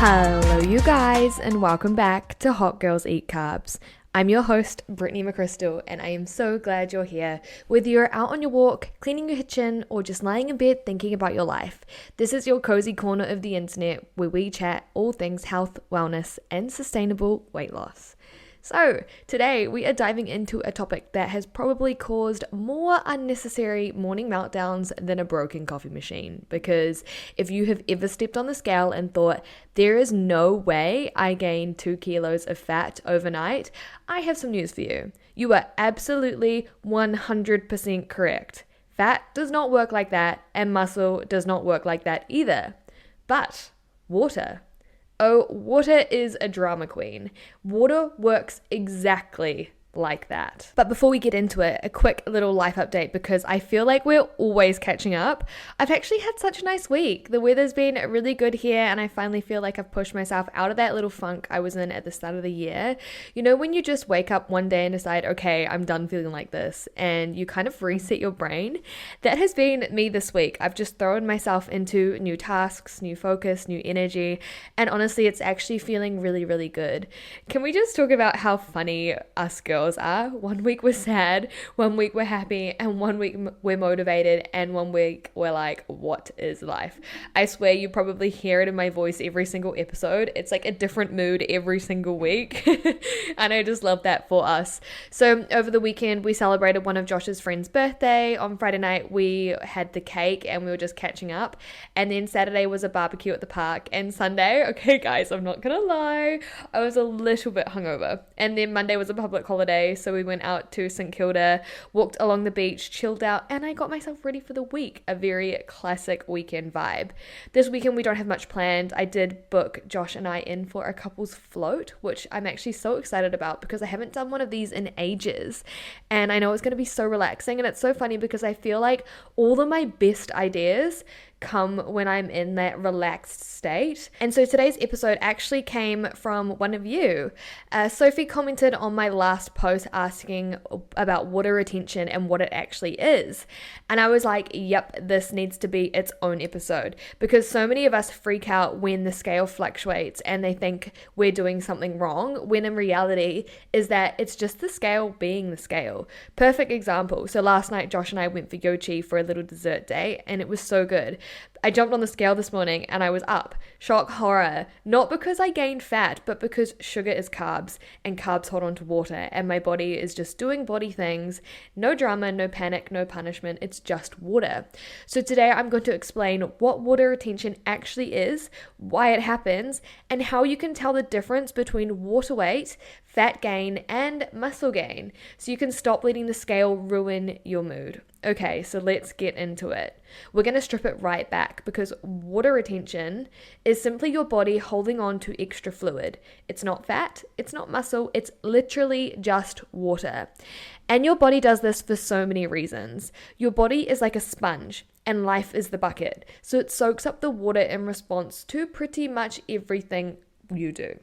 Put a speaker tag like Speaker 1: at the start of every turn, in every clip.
Speaker 1: Hello, you guys, and welcome back to Hot Girls Eat Carbs. I'm your host, Brittany McChrystal, and I am so glad you're here. Whether you're out on your walk, cleaning your kitchen, or just lying in bed thinking about your life, this is your cozy corner of the internet where we chat all things health, wellness, and sustainable weight loss. So, today we are diving into a topic that has probably caused more unnecessary morning meltdowns than a broken coffee machine. Because if you have ever stepped on the scale and thought, there is no way I gained 2 kilos of fat overnight, I have some news for you. You are absolutely 100% correct. Fat does not work like that, and muscle does not work like that either. But water. Oh, water is a drama queen. Water works exactly like that. But before we get into it, a quick little life update because I feel like we're always catching up. I've actually had such a nice week. The weather's been really good here and I finally feel like I've pushed myself out of that little funk I was in at the start of the year. You know, when you just wake up one day and decide, okay, I'm done feeling like this, and you kind of reset your brain? That has been me this week. I've just thrown myself into new tasks, new focus, new energy, and honestly, it's actually feeling really, really good. Can we just talk about how funny us girls are? One week we're sad, one week we're happy, and one week we're motivated, and one week we're like, what is life? I swear you probably hear it in my voice every single episode. It's like a different mood every single week. And I just love that for us. So over the weekend we celebrated one of Josh's friend's birthday. On Friday night we had the cake and we were just catching up, and then Saturday was a barbecue at the park, and Sunday, okay guys, I'm not gonna lie, I was a little bit hungover, and then Monday was a public holiday. So we went out to St Kilda, walked along the beach, chilled out, and I got myself ready for the week. A very classic weekend vibe. This weekend we don't have much planned. I did book Josh and I in for a couple's float, which I'm actually so excited about because I haven't done one of these in ages. And I know it's going to be so relaxing, and it's so funny because I feel like all of my best ideas come when I'm in that relaxed state. And so today's episode actually came from one of you. Sophie commented on my last post asking about water retention and what it actually is. And I was like, yep, this needs to be its own episode, because so many of us freak out when the scale fluctuates and they think we're doing something wrong, when in reality is that it's just the scale being the scale. Perfect example. So last night Josh and I went for yochi for a little dessert day, and it was so good. I jumped on the scale this morning and I was up. Shock, horror. Not because I gained fat, but because sugar is carbs and carbs hold on to water, and my body is just doing body things. No drama, no panic, no punishment. It's just water. So today I'm going to explain what water retention actually is, why it happens, and how you can tell the difference between water weight, fat gain, and muscle gain, so you can stop letting the scale ruin your mood. Okay, so let's get into it. We're going to strip it right back because water retention is simply your body holding on to extra fluid. It's not fat, it's not muscle, it's literally just water. And your body does this for so many reasons. Your body is like a sponge and life is the bucket. So it soaks up the water in response to pretty much everything you do.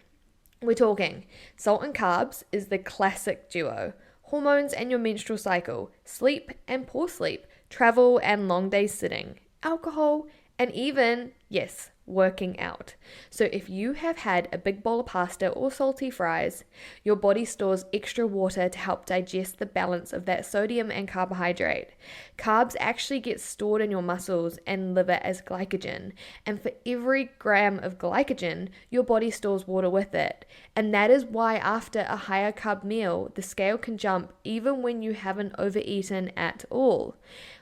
Speaker 1: We're talking salt and carbs is the classic duo. Hormones and your menstrual cycle, sleep and poor sleep, travel and long days sitting, alcohol, and even, yes, working out. So if you have had a big bowl of pasta or salty fries, your body stores extra water to help digest the balance of that sodium and carbohydrate. Carbs actually get stored in your muscles and liver as glycogen, and for every gram of glycogen, your body stores water with it. And that is why after a higher carb meal, the scale can jump even when you haven't overeaten at all.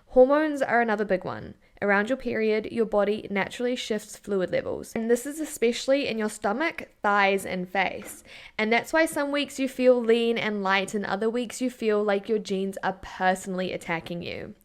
Speaker 1: Hormones are another big one. Around your period, your body naturally shifts fluid levels. And this is especially in your stomach, thighs, and face. And that's why some weeks you feel lean and light, and other weeks you feel like your genes are personally attacking you.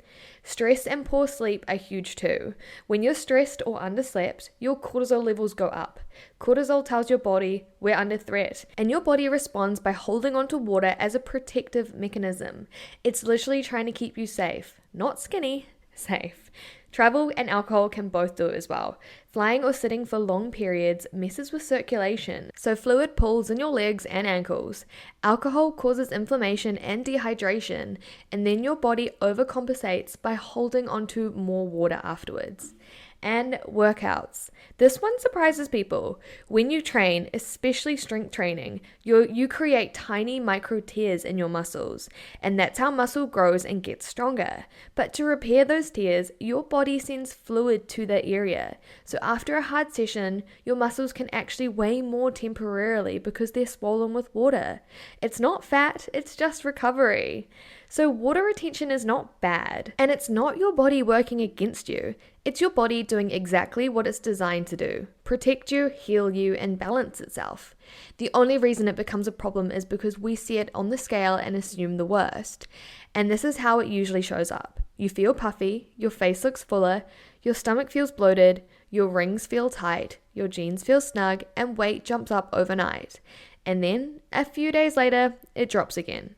Speaker 1: Stress and poor sleep are huge too. When you're stressed or underslept, your cortisol levels go up. Cortisol tells your body we're under threat, and your body responds by holding onto water as a protective mechanism. It's literally trying to keep you safe, not skinny, safe. Travel and alcohol can both do it as well. Flying or sitting for long periods messes with circulation, so fluid pools in your legs and ankles. Alcohol causes inflammation and dehydration, and then your body overcompensates by holding onto more water afterwards. and workouts. This one surprises people. When you train, especially strength training, you create tiny micro tears in your muscles, and that's how muscle grows and gets stronger. But to repair those tears, your body sends fluid to that area. So after a hard session, your muscles can actually weigh more temporarily because they're swollen with water. It's not fat, it's just recovery. So water retention is not bad, and it's not your body working against you. It's your body doing exactly what it's designed to do: protect you, heal you, and balance itself. The only reason it becomes a problem is because we see it on the scale and assume the worst. And this is how it usually shows up. You feel puffy, your face looks fuller, your stomach feels bloated, your rings feel tight, your jeans feel snug, and weight jumps up overnight. And then, a few days later, it drops again.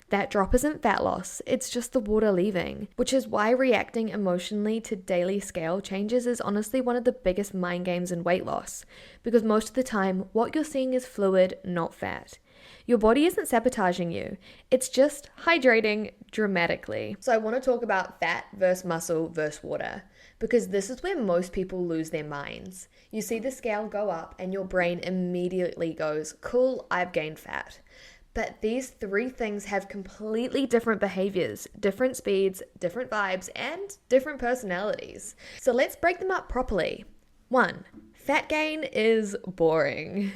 Speaker 1: That drop isn't fat loss, it's just the water leaving, which is why reacting emotionally to daily scale changes is honestly one of the biggest mind games in weight loss, because most of the time, what you're seeing is fluid, not fat. Your body isn't sabotaging you, it's just hydrating dramatically. So I want to talk about fat versus muscle versus water, because this is where most people lose their minds. You see the scale go up and your brain immediately goes, cool, I've gained fat. But these three things have completely different behaviors, different speeds, different vibes, and different personalities. So let's break them up properly. 1. Fat gain is boring.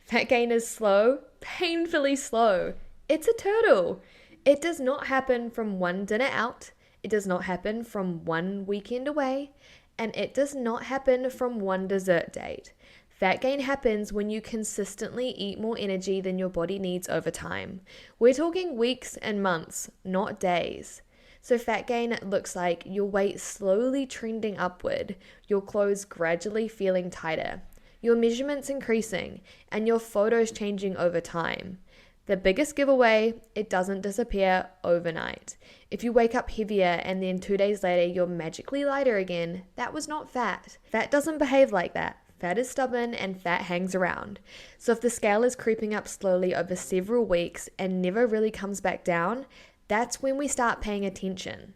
Speaker 1: Fat gain is slow, painfully slow. It's a turtle. It does not happen from one dinner out. It does not happen from one weekend away. And it does not happen from one dessert date. Fat gain happens when you consistently eat more energy than your body needs over time. We're talking weeks and months, not days. So fat gain looks like your weight slowly trending upward, your clothes gradually feeling tighter, your measurements increasing, and your photos changing over time. The biggest giveaway, it doesn't disappear overnight. If you wake up heavier and then 2 days later you're magically lighter again, that was not fat. Fat doesn't behave like that. Fat is stubborn and fat hangs around. So if the scale is creeping up slowly over several weeks and never really comes back down, that's when we start paying attention.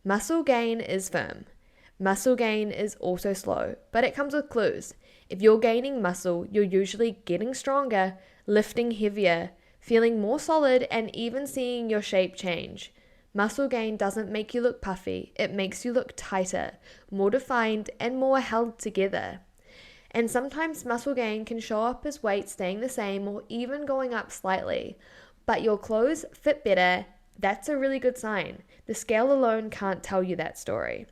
Speaker 1: Muscle gain is firm. Muscle gain is also slow, but it comes with clues. If you're gaining muscle, you're usually getting stronger, lifting heavier, feeling more solid, and even seeing your shape change. Muscle gain doesn't make you look puffy, it makes you look tighter, more defined, and more held together. And sometimes muscle gain can show up as weight staying the same or even going up slightly. But your clothes fit better, that's a really good sign. The scale alone can't tell you that story.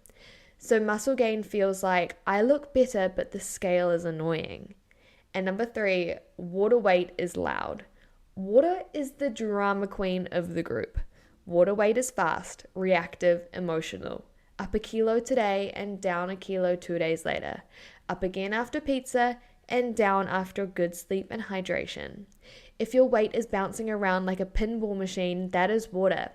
Speaker 1: So muscle gain feels like, I look better, but the scale is annoying. And number 3, water weight is loud. Water is the drama queen of the group. Water weight is fast, reactive, emotional. Up a kilo today and down a kilo 2 days later. Up again after pizza and down after good sleep and hydration. If your weight is bouncing around like a pinball machine, that is water.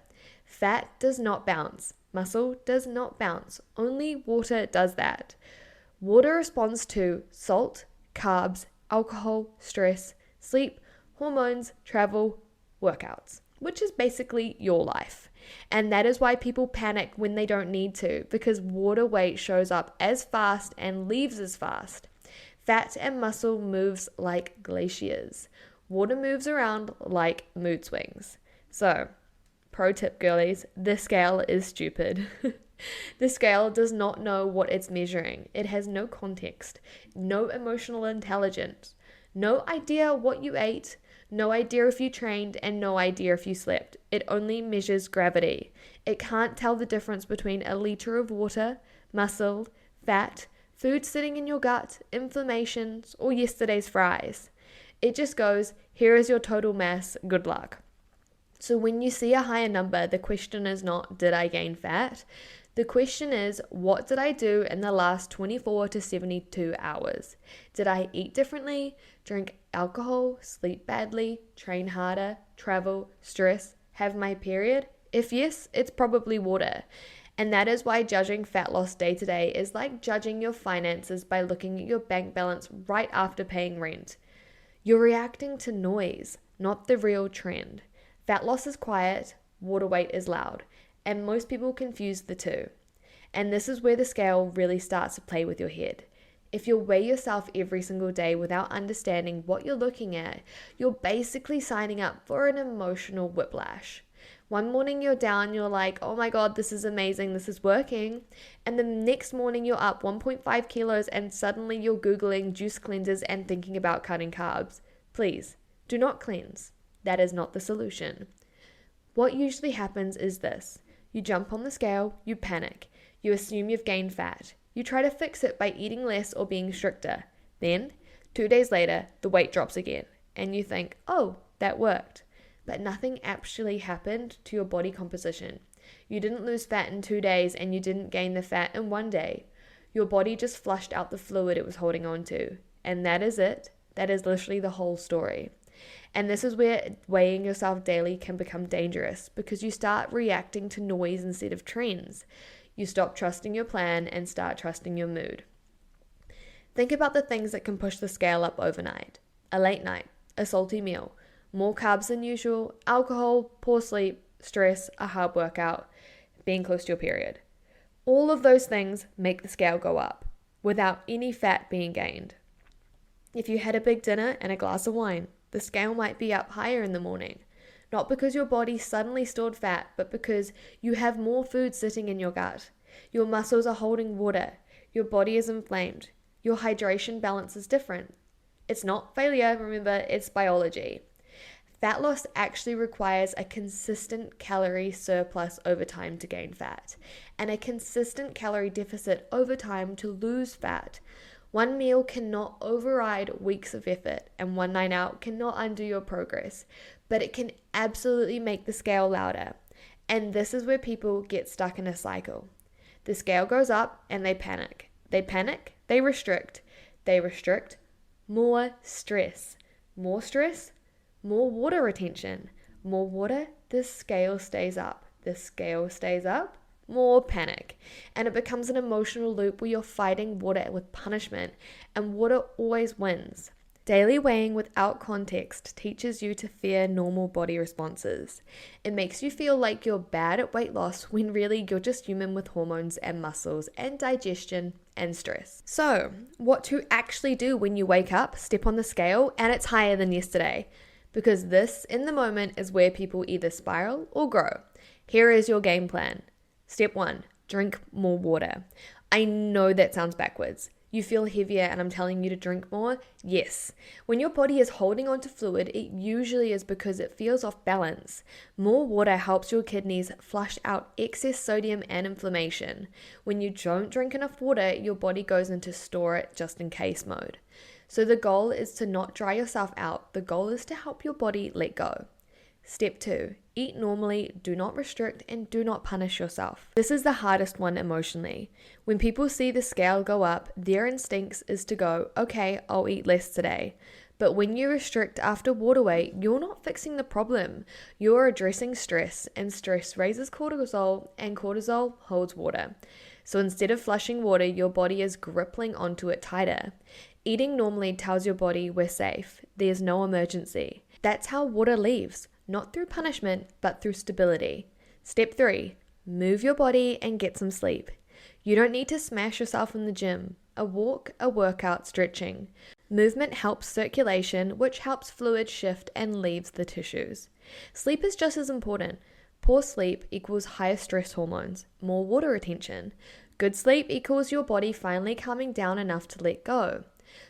Speaker 1: Fat does not bounce. Muscle does not bounce. Only water does that. Water responds to salt, carbs, alcohol, stress, sleep, hormones, travel, workouts, which is basically your life. And that is why people panic when they don't need to, because water weight shows up as fast and leaves as fast. Fat and muscle moves like glaciers. Water moves around like mood swings. So, pro tip girlies, the scale is stupid. The scale does not know what it's measuring. It has no context, no emotional intelligence, no idea what you ate, no idea if you trained, and no idea if you slept. It only measures gravity. It can't tell the difference between a liter of water, muscle, fat, food sitting in your gut, inflammations, or yesterday's fries. It just goes, here is your total mass, good luck. So when you see a higher number, the question is not, did I gain fat? The question is, what did I do in the last 24 to 72 hours? Did I eat differently, drink alcohol, sleep badly, train harder, travel, stress, have my period? If yes, it's probably water. And that is why judging fat loss day to day is like judging your finances by looking at your bank balance right after paying rent. You're reacting to noise, not the real trend. Fat loss is quiet, water weight is loud, and most people confuse the two. And this is where the scale really starts to play with your head. If you weigh yourself every single day without understanding what you're looking at, you're basically signing up for an emotional whiplash. One morning you're down, you're like, oh my God, this is amazing, this is working. And the next morning you're up 1.5 kilos and suddenly you're Googling juice cleansers and thinking about cutting carbs. Please, do not cleanse. That is not the solution. What usually happens is this. You jump on the scale, you panic. You assume you've gained fat. You try to fix it by eating less or being stricter. Then, 2 days later, the weight drops again. And you think, oh, that worked. But nothing actually happened to your body composition. You didn't lose fat in 2 days and you didn't gain the fat in 1 day. Your body just flushed out the fluid it was holding on to. And that is it. That is literally the whole story. And this is where weighing yourself daily can become dangerous because you start reacting to noise instead of trends. You stop trusting your plan and start trusting your mood. Think about the things that can push the scale up overnight. A late night, a salty meal, more carbs than usual, alcohol, poor sleep, stress, a hard workout, being close to your period. All of those things make the scale go up without any fat being gained. If you had a big dinner and a glass of wine, the scale might be up higher in the morning. Not because your body suddenly stored fat, but because you have more food sitting in your gut. Your muscles are holding water. Your body is inflamed. Your hydration balance is different. It's not failure, remember, it's biology. Fat loss actually requires a consistent calorie surplus over time to gain fat, and a consistent calorie deficit over time to lose fat. One meal cannot override weeks of effort, and one night out cannot undo your progress, but it can absolutely make the scale louder. And this is where people get stuck in a cycle. The scale goes up and they panic. They panic, they restrict. They restrict, more stress. More stress, more water retention. More water, the scale stays up. The scale stays up, more panic. And it becomes an emotional loop where you're fighting water with punishment, and water always wins. Daily weighing without context teaches you to fear normal body responses. It makes you feel like you're bad at weight loss when really you're just human with hormones and muscles and digestion and stress. So, what to actually do when you wake up, step on the scale, and it's higher than yesterday? Because this, in the moment, is where people either spiral or grow. Here is your game plan. Step 1, drink more water. I know that sounds backwards. You feel heavier and I'm telling you to drink more? Yes. When your body is holding on to fluid, it usually is because it feels off balance. More water helps your kidneys flush out excess sodium and inflammation. When you don't drink enough water, your body goes into store it just in case mode. So the goal is to not dry yourself out. The goal is to help your body let go. Step 2, eat normally, do not restrict, and do not punish yourself. This is the hardest one emotionally. When people see the scale go up, their instincts is to go, okay, I'll eat less today. But when you restrict after water weight, you're not fixing the problem. You're addressing stress, and stress raises cortisol, and cortisol holds water. So instead of flushing water, your body is gripping onto it tighter. Eating normally tells your body we're safe. There's no emergency. That's how water leaves. Not through punishment, but through stability. Step 3, move your body and get some sleep. You don't need to smash yourself in the gym. A walk, a workout, stretching. Movement helps circulation, which helps fluid shift and leaves the tissues. Sleep is just as important. Poor sleep equals higher stress hormones, more water retention. Good sleep equals your body finally calming down enough to let go.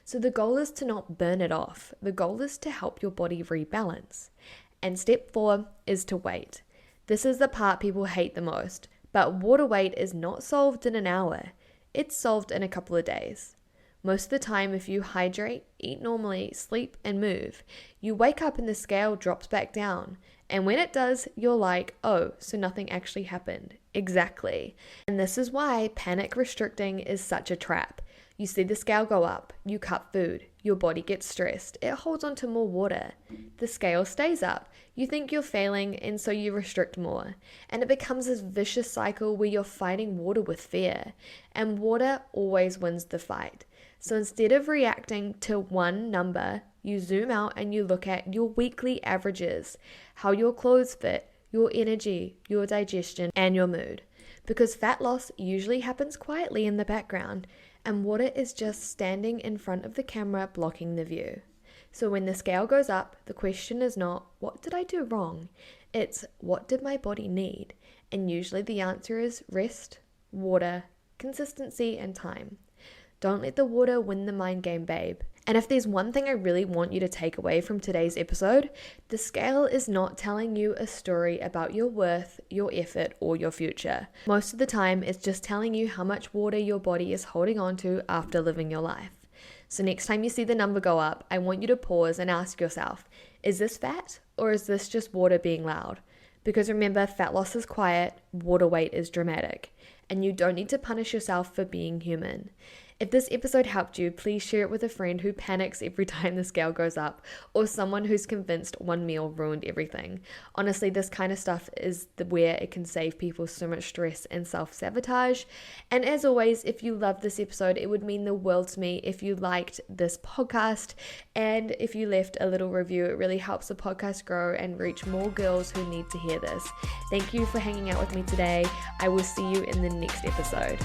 Speaker 1: So the goal is to not burn it off. The goal is to help your body rebalance. And step 4 is to wait. This is the part people hate the most, but water weight is not solved in an hour. It's solved in a couple of days. Most of the time, if you hydrate, eat normally, sleep, and move, you wake up and the scale drops back down. And when it does, you're like, oh, so nothing actually happened. Exactly. And this is why panic restricting is such a trap. You see the scale go up, you cut food, your body gets stressed, it holds on to more water. The scale stays up, you think you're failing and so you restrict more. And it becomes this vicious cycle where you're fighting water with fear. And water always wins the fight. So instead of reacting to one number, you zoom out and you look at your weekly averages, how your clothes fit, your energy, your digestion, and your mood. because fat loss usually happens quietly in the background, and water is just standing in front of the camera blocking the view. So when the scale goes up, the question is not, what did I do wrong? It's, what did my body need? And usually the answer is rest, water, consistency, and time. Don't let the water win the mind game, babe. And if there's one thing I really want you to take away from today's episode, the scale is not telling you a story about your worth, your effort, or your future. Most of the time, it's just telling you how much water your body is holding on to after living your life. So next time you see the number go up, I want you to pause and ask yourself, is this fat or is this just water being loud? Because remember, fat loss is quiet, water weight is dramatic, and you don't need to punish yourself for being human. If this episode helped you, please share it with a friend who panics every time the scale goes up, or someone who's convinced one meal ruined everything. Honestly, this kind of stuff is where it can save people so much stress and self-sabotage. And as always, if you loved this episode, it would mean the world to me if you liked this podcast, and if you left a little review. It really helps the podcast grow and reach more girls who need to hear this. Thank you for hanging out with me today. I will see you in the next episode.